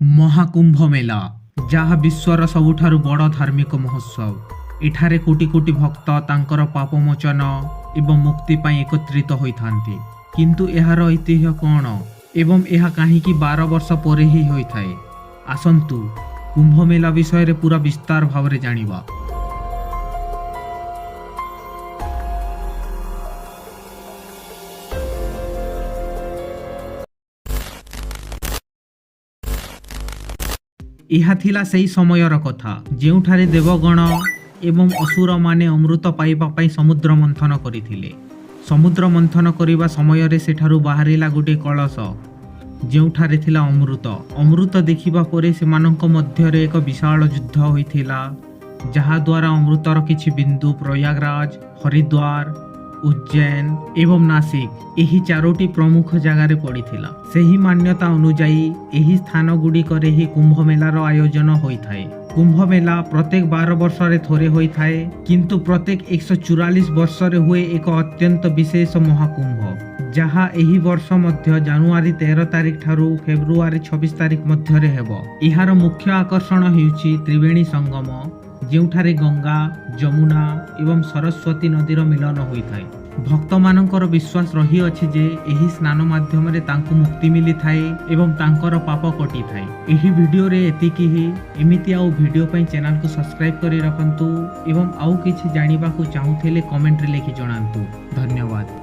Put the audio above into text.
महाकुंभ मेला जहाँ विश्वर सबुठारु बड़ धार्मिक महोत्सव। एठारे कोटी कोटी भक्त तांकर पापमोचन एवं मुक्ति पाई एकत्रित होइथांती। किंतु एहार ऐतिह्य कौन एवं एहा काहींकि 12 वर्ष परे ही होइथाए। आसंतु कुंभ मेला विषय रे पूरा विस्तार भावरे जानिबा। ଏହା ଥିଲା ସେହି ସମୟର କଥା ଯେଉଁଠାରେ ଦେବଗଣ ଏବଂ ଅସୁର ମାନେ ଅମୃତ ପାଇବା ପାଇଁ ସମୁଦ୍ର ମନ୍ଥନ କରିଥିଲେ। ସମୁଦ୍ର ମନ୍ଥନ କରିବା ସମୟରେ ସେଠାରୁ ବାହାରିଲା ଗୋଟିଏ କଳସ ଯେଉଁଠାରେ ଥିଲା ଅମୃତ। ଅମୃତ ଦେଖିବା ପରେ ସେମାନଙ୍କ ମଧ୍ୟରେ ଏକ ବିଶାଳ ଯୁଦ୍ଧ ହୋଇଥିଲା, ଯାହାଦ୍ୱାରା ଅମୃତର କିଛି ବିନ୍ଦୁ ପ୍ରୟାଗରାଜ, ହରିଦ୍ୱାର, ଉଜ୍ଜୈନ ଏବଂ ନାସିକ ଏହି 4ଟି ପ୍ରମୁଖ ଜାଗାରେ ପଡ଼ିଥିଲା। ସେହି ମାନ୍ୟତା ଅନୁଯାୟୀ ଏହି ସ୍ଥାନ ଗୁଡ଼ିକରେ ହିଁ କୁମ୍ଭ ମେଲାର ଆୟୋଜନ ହୋଇଥାଏ। କୁମ୍ଭ ମେଲା ପ୍ରତ୍ୟେକ 12 ବର୍ଷରେ ଥରେ ହୋଇଥାଏ, କିନ୍ତୁ ପ୍ରତ୍ୟେକ 144 ବର୍ଷରେ ହୁଏ ଏକ ଅତ୍ୟନ୍ତ ବିଶେଷ ମହାକୁମ୍ଭ, ଯାହା ଏହି ବର୍ଷ ମଧ୍ୟ ଜାନୁଆରୀ 13 ତାରିଖ ଠାରୁ ଫେବୃଆରୀ 26 ତାରିଖ ମଧ୍ୟରେ ହେବ। ଏହାର ମୁଖ୍ୟ ଆକର୍ଷଣ ହେଉଛି ତ୍ରିବେଣୀ ସଙ୍ଗମ, ଯେଉଁଠାରେ ଗଙ୍ଗା, ଯମୁନା ଏବଂ ସରସ୍ୱତୀ ନଦୀର ମିଳନ ହୋଇଥାଏ। ଭକ୍ତମାନଙ୍କର ବିଶ୍ୱାସ ରହିଅଛି ଯେ ଏହି ସ୍ନାନ ମାଧ୍ୟମରେ ତାଙ୍କୁ ମୁକ୍ତି ମିଳିଥାଏ ଏବଂ ତାଙ୍କର ପାପ କଟିଥାଏ। ଏହି ଭିଡ଼ିଓରେ ଏତିକି ହିଁ। ଏମିତି ଆଉ ଭିଡ଼ିଓ ପାଇଁ ଚ୍ୟାନେଲକୁ ସବସ୍କ୍ରାଇବ୍ କରି ରଖନ୍ତୁ ଏବଂ ଆଉ କିଛି ଜାଣିବାକୁ ଚାହୁଁଥିଲେ କମେଣ୍ଟରେ ଲେଖି ଜଣାନ୍ତୁ। ଧନ୍ୟବାଦ।